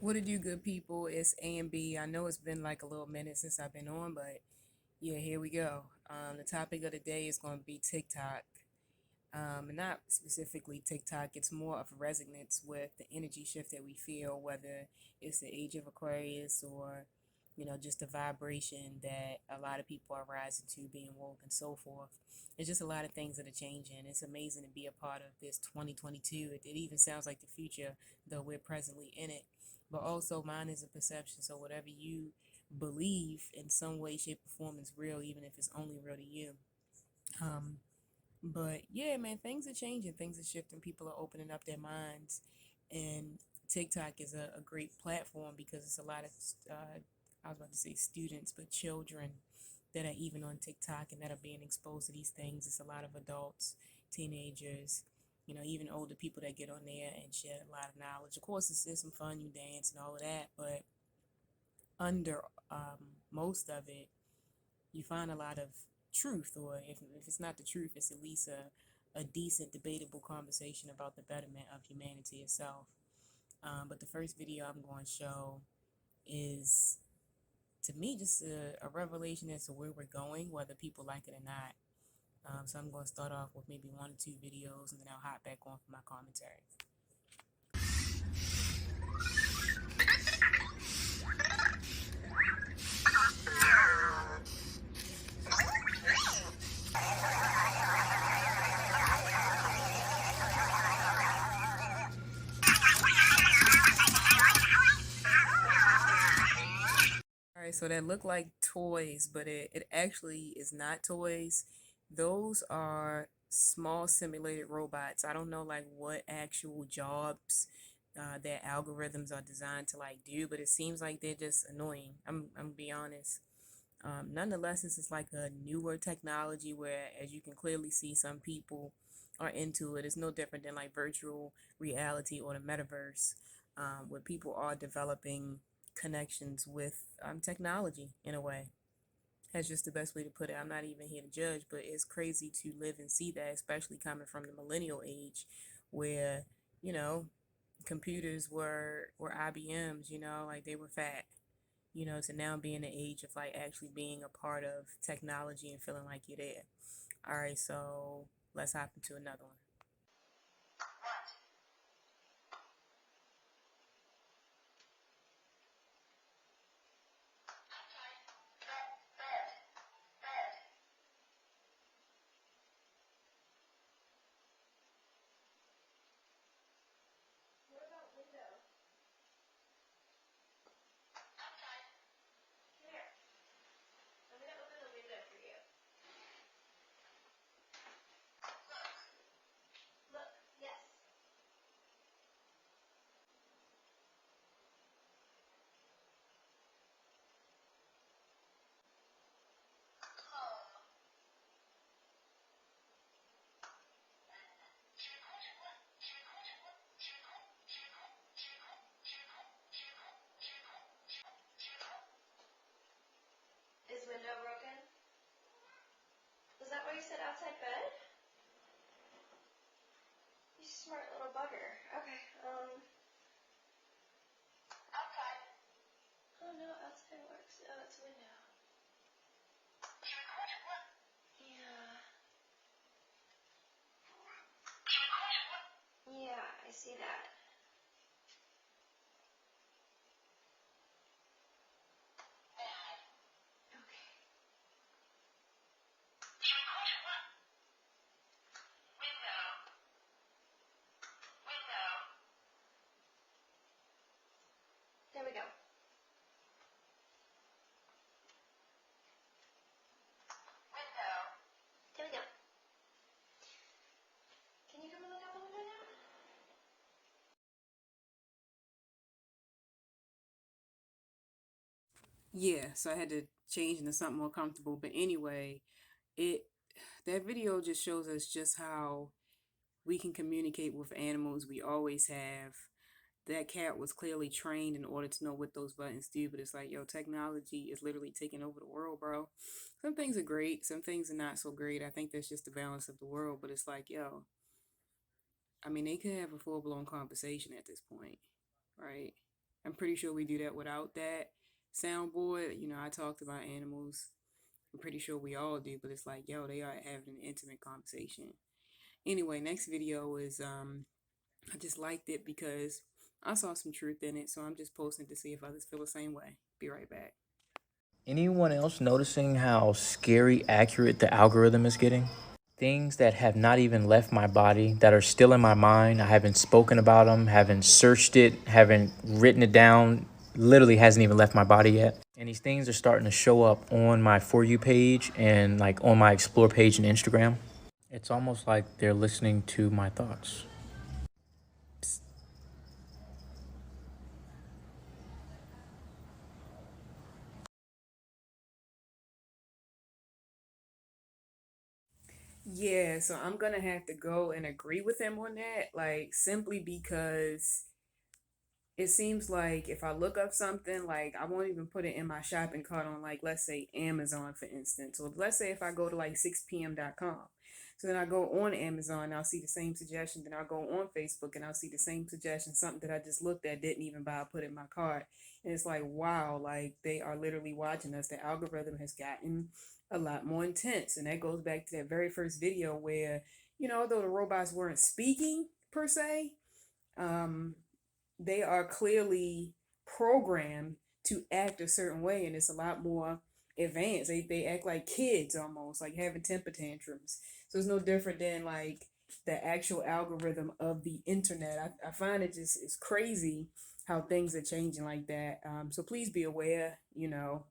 What it do, good people? It's A and B. I know it's been like a little minute since I've been on, but yeah, here we go. The topic of the day is going to be TikTok. And not specifically TikTok, it's more of a resonance with the energy shift that we feel, whether it's the age of Aquarius or, just the vibration that a lot of people are rising to, being woke and so forth. It's just a lot of things that are changing. It's amazing to be a part of this 2022. It even sounds like the future, though we're presently in it. But also, mine is a perception. So, whatever you believe in some way, shape, or form is real, even if it's only real to you. Um, but yeah, man, things are changing, things are shifting. People are opening up their minds, and TikTok is a great platform because it's a lot of, I was about to say students, but children that are even on TikTok and that are being exposed to these things. It's a lot of adults, teenagers, even older people that get on there and share a lot of knowledge. Of course, it's some fun, you dance and all of that, but under most of it, you find a lot of truth, or if it's not the truth, it's at least a decent, debatable conversation about the betterment of humanity itself. But the first video I'm going to show is, to me, just a revelation as to where we're going, whether people like it or not. So I'm going to start off with maybe one or two videos, and then I'll hop back on for my commentary. All right, so that look like toys, but it actually is not toys. Those are small simulated robots. I don't know like what actual jobs their algorithms are designed to like do, but it seems like they're just annoying. I'm gonna be honest. Nonetheless, this is like a newer technology where, as you can clearly see, some people are into it. It's no different than like virtual reality or the metaverse, where people are developing connections with technology in a way. That's just the best way to put it. I'm not even here to judge, but it's crazy to live and see that, especially coming from the millennial age, where you know computers were IBMs. Like they were fat. To now be in the age of like actually being a part of technology and feeling like you're there. All right, so let's hop into another one. Is window broken? Is that why you sit outside bed? You smart little bugger. Okay, outside. Oh no, outside works. Oh, it's window. Yeah. Yeah, I see that. Okay. Window. Window. There we go. Window. There we go. Can you come and look out the window now? Yeah, so I had to change into something more comfortable. But anyway, it that video just shows us just how we can communicate with animals. We always have. That cat was clearly trained in order to know what those buttons do, but it's like, yo, technology is literally taking over the world, bro. Some things are great, some things are not so great. I think that's just the balance of the world, but it's like, yo, I mean, they could have a full blown conversation at this point, right? I'm I'm pretty sure we do that without that soundboard. You know, I talked about animals. I'm pretty sure we all do, but it's like, yo, they are having an intimate conversation. Anyway, next video is I just liked it because I saw some truth in it, so I'm just posting to see if others feel the same way. Be right back. Anyone else noticing how scary accurate the algorithm is getting? Things that have not even left my body, that are still in my mind. I haven't spoken about them, haven't searched it, haven't written it down, literally hasn't even left my body yet. And these things are starting to show up on my For You page and like on my Explore page and Instagram. It's almost like they're listening to my thoughts. Yeah, so I'm gonna have to go and agree with him on that, like simply because it seems like if I look up something, like I won't even put it in my shopping cart on, like, let's say Amazon, for instance. Or let's say if I go to like 6pm.com. So then I go on Amazon and I'll see the same suggestion. Then I'll go on Facebook and I'll see the same suggestion. Something that I just looked at, didn't even buy, put in my cart. And it's like, wow, like they are literally watching us. The algorithm has gotten a lot more intense. And that goes back to that very first video where, you know, although the robots weren't speaking per se, they are clearly programmed to act a certain way, and it's a lot more advanced. They act like kids almost, like having temper tantrums. So it's no different than like the actual algorithm of the internet. I find it just it's crazy how things are changing like that. So please be aware, you know.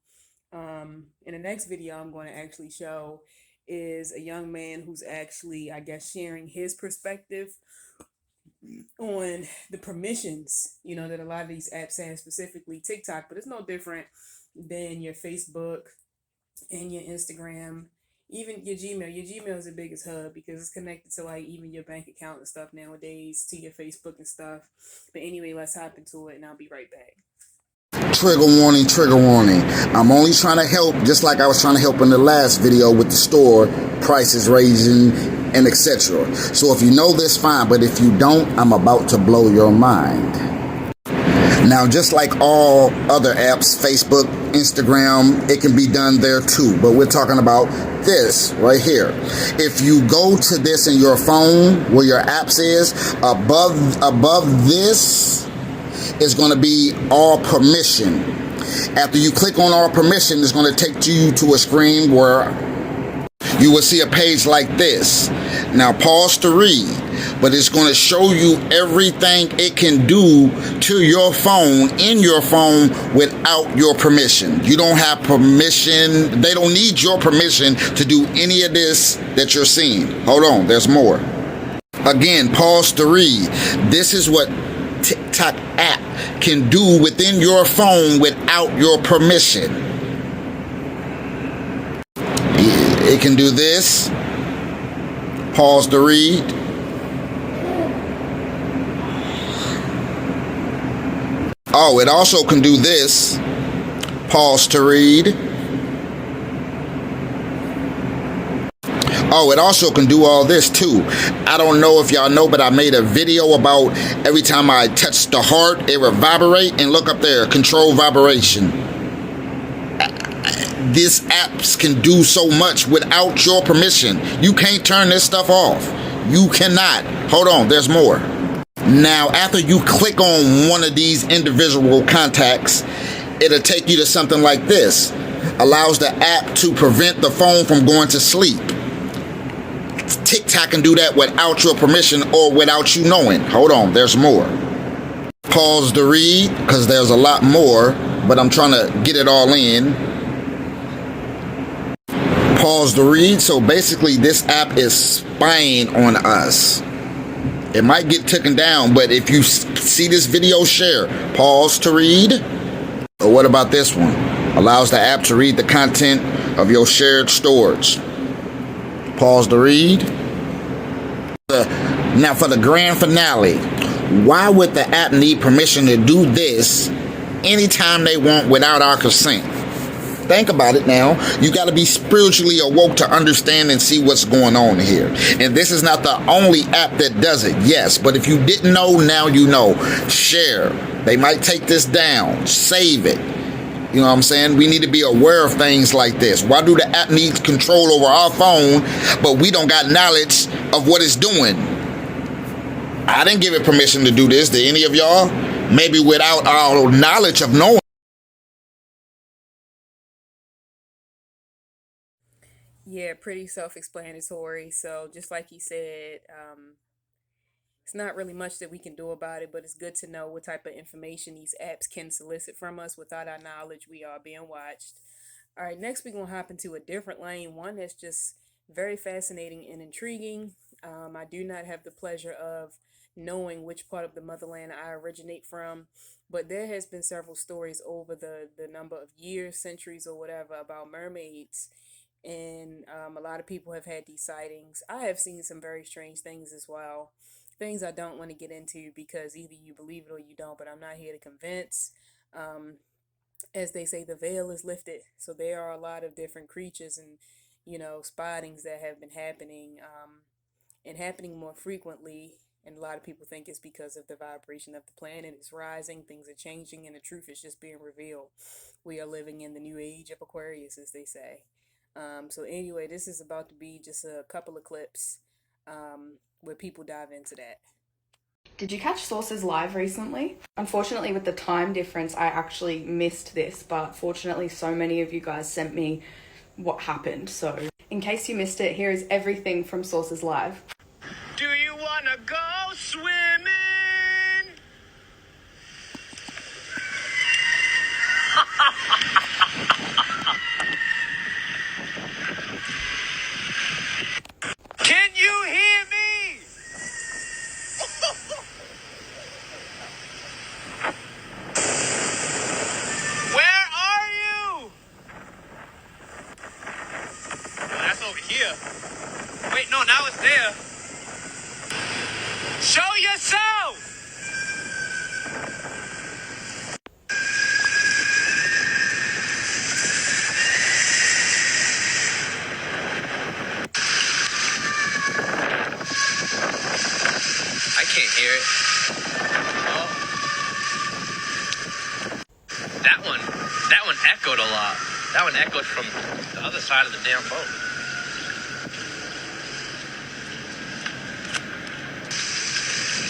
In the next video I'm going to actually show is a young man who's actually, I guess, sharing his perspective on the permissions, you know, that a lot of these apps have, specifically TikTok, but it's no different than your Facebook and your Instagram, even your Gmail. Your Gmail is the biggest hub because it's connected to like even your bank account and stuff nowadays, to your Facebook and stuff. But anyway, let's hop into it and I'll be right back. Trigger warning, trigger warning. I'm only trying to help, just like I was trying to help in the last video with the store prices raising and etc. So if you know this, fine, but if you don't, I'm about to blow your mind. Now, just like all other apps, Facebook, Instagram, it can be done there too, but we're talking about this right here. If you go to this in your phone where your apps is, above this is going to be all permission. After you click on all permission, it's going to take you to a screen where you will see a page like this. Now pause to read, but it's going to show you everything it can do to your phone, in your phone, without your permission. You don't have permission. They don't need your permission to do any of this that you're seeing. Hold on, there's more. Again, pause to read. This is what TikTok app can do within your phone without your permission. It can do this. Pause to read. Oh, it also can do this. Pause to read. Oh, it also can do all this too. I don't know if y'all know, but I made a video about every time I touch the heart, it will vibrate. And look up there, control vibration. These apps can do so much without your permission. You can't turn this stuff off. You cannot. Hold on, there's more. Now, after you click on one of these individual contacts, it'll take you to something like this. Allows the app to prevent the phone from going to sleep. TikTok can do that without your permission or without you knowing. Hold on, there's more. Pause to read, because there's a lot more, but I'm trying to get it all in. Pause to read. So basically this app is spying on us. It might get taken down, but if you see this video, share. Pause to read. Or what about this one? Allows the app to read the content of your shared storage. Pause to read. Now for the grand finale, why would the app need permission to do this anytime they want without our consent? think about it now, you got to be spiritually awoke to understand and see what's going on here. And this is not the only app that does it, yes, but if you didn't know, now you know. Share. They might take this down. Save it. You know what I'm saying? We need to be aware of things like this. Why do the app need control over our phone, but we don't got knowledge of what it's doing? I didn't give it permission to do this. Did any of y'all? Maybe without our knowledge of knowing. Yeah, pretty self-explanatory. So just like he said, it's not really much that we can do about it, but it's good to know what type of information these apps can solicit from us. Without our knowledge, we are being watched. All right, next we're going to hop into a different lane, one that's just very fascinating and intriguing. I do not have the pleasure of knowing which part of the motherland I originate from, but there has been several stories over the number of years, centuries, or whatever about mermaids. And a lot of people have had these sightings. I have seen some very strange things as well. Things I don't want to get into because either you believe it or you don't, but I'm not here to convince. As they say, the veil is lifted. So there are a lot of different creatures and, spottings that have been happening and happening more frequently. And a lot of people think it's because of the vibration of the planet is rising, things are changing, and the truth is just being revealed. We are living in the new age of Aquarius, as they say. So anyway, this is about to be just a couple of clips where people dive into that. Did you catch Sources Live recently? Unfortunately, with the time difference, I actually missed this, but fortunately, so many of you guys sent me what happened. So in case you missed it, here is everything from Sources Live. Do you wanna go swimming? Can you hear me? Where are you? Oh, that's over here. Wait, no, now it's there. Show yourself! I can't hear it. Oh. That one echoed a lot. That one echoed from the other side of the damn boat.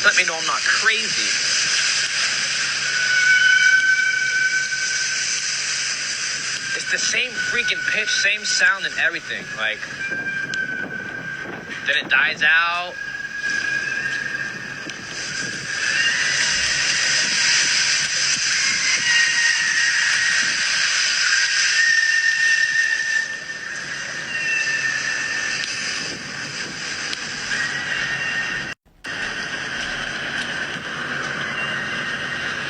Let me know I'm not crazy. It's the same freaking pitch, same sound and everything. Like, then it dies out.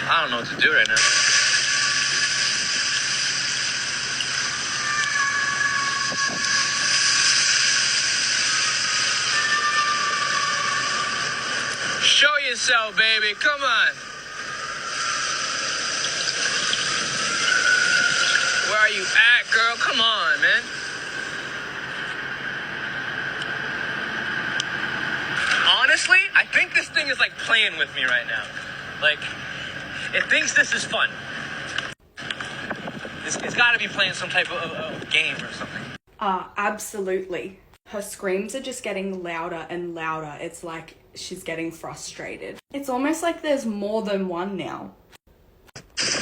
I don't know what to do right now. Show yourself, baby. Come on. Where are you at, girl? Come on, man. Honestly, I think this thing is like playing with me right now. Like, it thinks this is fun. It's got to be playing some type of game or something. Absolutely. Her screams are just getting louder and louder. It's like she's getting frustrated. It's almost like there's more than one now.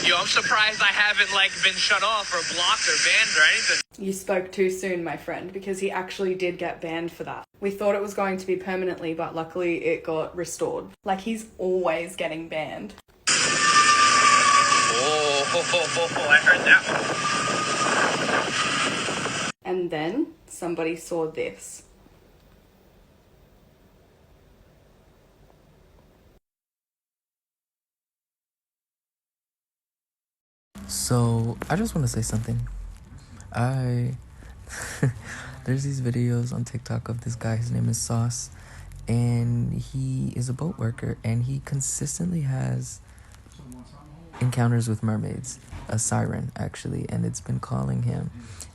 Yo, I'm surprised I haven't, like, been shut off or blocked or banned or anything. You spoke too soon, my friend, because he actually did get banned for that. We thought it was going to be permanently, but luckily it got restored. Like, he's always getting banned. Oh, I heard that one. And then somebody saw this. So I just want to say something. There's these videos on TikTok of this guy. His name is Sauce, and he is a boat worker, and he consistently has encounters with mermaids, a siren actually, and it's been calling him.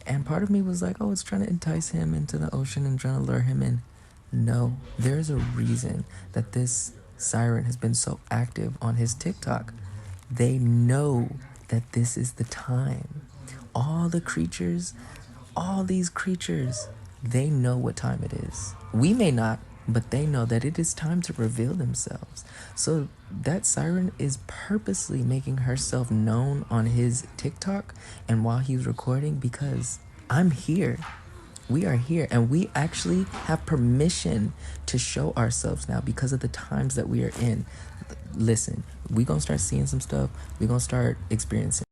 And part of me was like, oh, it's trying to entice him into the ocean and trying to lure him in. No, there's a reason that this siren has been so active on his TikTok. They know that this is the time. All the creatures, all these creatures, they know what time it is. We may not, but they know that it is time to reveal themselves. So that siren is purposely making herself known on his TikTok and while he's recording, because I'm here. We are here, and we actually have permission to show ourselves now because of the times that we are in. Listen, we're going to start seeing some stuff. We're going to start experiencing.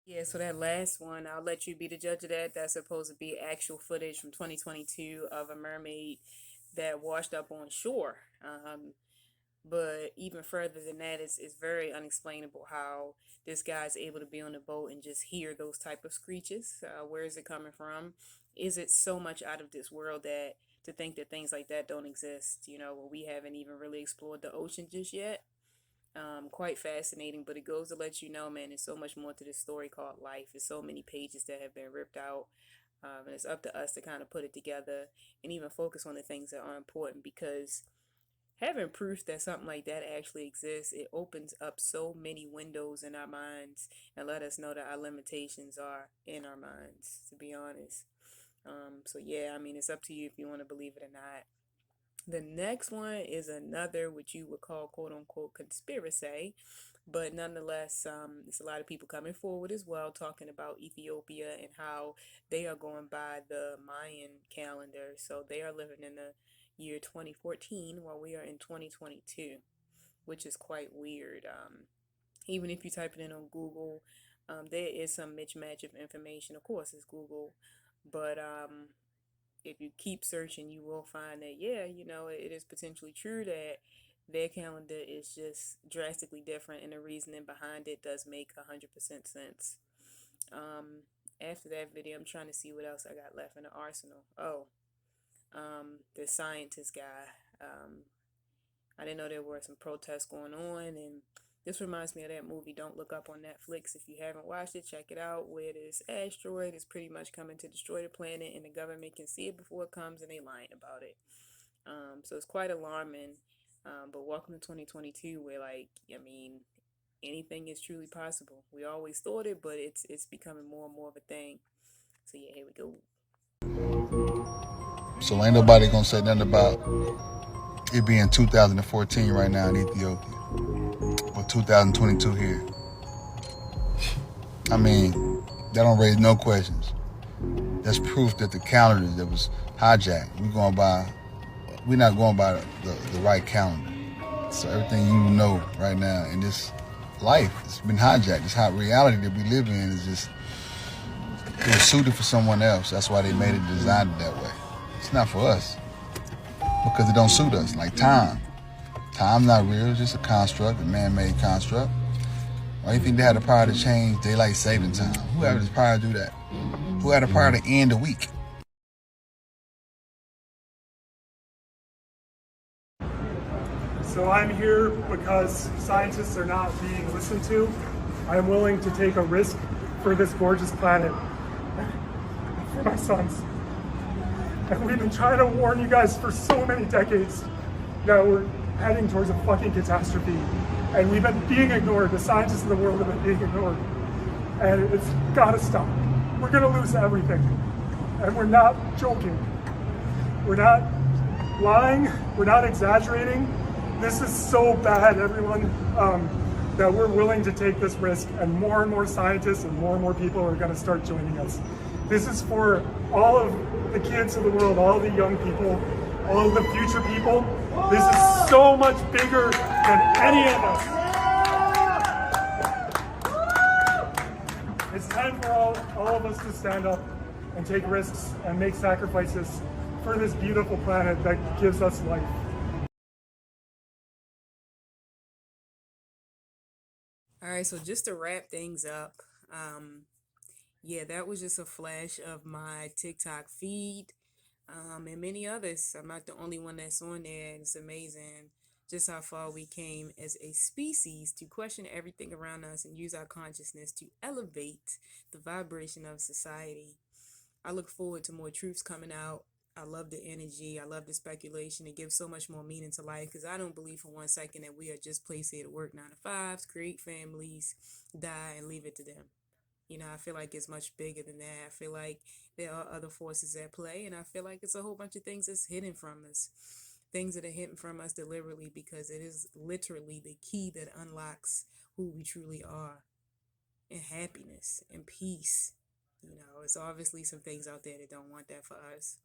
Yeah, so that last one, I'll let you be the judge of that. That's supposed to be actual footage from 2022 of a mermaid that washed up on shore. But even further than that, it's very unexplainable how this guy's able to be on the boat and just hear those type of screeches. Where is it coming from? Is it so much out of this world that to think that things like that don't exist? You know, we haven't even really explored the ocean just yet. Quite fascinating, but it goes to let you know, man, there's so much more to this story called life. There's so many pages that have been ripped out, and it's up to us to kind of put it together and even focus on the things that are important, because having proof that something like that actually exists, it opens up so many windows in our minds and let us know that our limitations are in our minds, to be honest. So yeah, I mean, it's up to you if you want to believe it or not. The next one is another, which you would call quote unquote conspiracy, but nonetheless, there's a lot of people coming forward as well talking about Ethiopia and how they are going by the Mayan calendar. So they are living in the year 2014 while we are in 2022, which is quite weird. Even if you type it in on Google, there is some mismatch of information. Of course, it's Google, but if you keep searching, you will find that, yeah, you know, it is potentially true that their calendar is just drastically different, and the reasoning behind it does make 100% sense. After that video, I'm trying to see what else I got left in the arsenal. Oh, the scientist guy. I didn't know there were some protests going on, and this reminds me of that movie Don't Look Up on Netflix. If you haven't watched it, check it out, where this asteroid is pretty much coming to destroy the planet, and the government can see it before it comes, and they lying about it. So it's quite alarming. But welcome to 2022, where, like, I mean, anything is truly possible. We always thought it, but it's becoming more and more of a thing. So yeah, here we go. So ain't nobody gonna say nothing about it being 2014 right now in Ethiopia, or 2022 here. I mean, that don't raise no questions. That's proof that the calendar that was hijacked, we're not going by the right calendar. So everything you know right now in this life, it's been hijacked. This hot reality that we live in is just, it was suited for someone else. That's why they made it, designed it that way. It's not for us, because it don't suit us, like time. Time's not real, it's just a construct, a man-made construct. Why do you think they had the power to change daylight saving time? Who had the power to do that? Who had the power to end the week? So I'm here because scientists are not being listened to. I am willing to take a risk for this gorgeous planet, for my sons. And we've been trying to warn you guys for so many decades that we're heading towards a fucking catastrophe. And we've been being ignored. The scientists in the world have been being ignored. And it's gotta stop. We're gonna lose everything. And we're not joking. We're not lying. We're not exaggerating. This is so bad, everyone, that we're willing to take this risk, and more scientists and more people are gonna start joining us. This is for all of the kids of the world, all of the young people, all of the future people, This is so much bigger than any of us. It's time for all of us to stand up and take risks and make sacrifices for this beautiful planet that gives us life. All right, so just to wrap things up, yeah, that was just a flash of my TikTok feed, and many others. I'm not the only one that's on there, and it's amazing just how far we came as a species to question everything around us and use our consciousness to elevate the vibration of society. I look forward to more truths coming out. I love the energy. I love the speculation. It gives so much more meaning to life because I don't believe for 1 second that we are just placed here to work 9 to 5s, create families, die, and leave it to them. You know, I feel like it's much bigger than that. I feel like there are other forces at play, and I feel like it's a whole bunch of things that's hidden from us. Things that are hidden from us deliberately because it is literally the key that unlocks who we truly are and happiness and peace. You know, it's obviously some things out there that don't want that for us.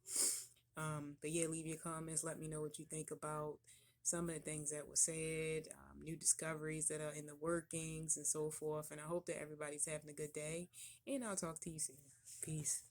But yeah, leave your comments. Let me know what you think about some of the things that were said, new discoveries that are in the workings and so forth. And I hope that everybody's having a good day. And I'll talk to you soon. Peace.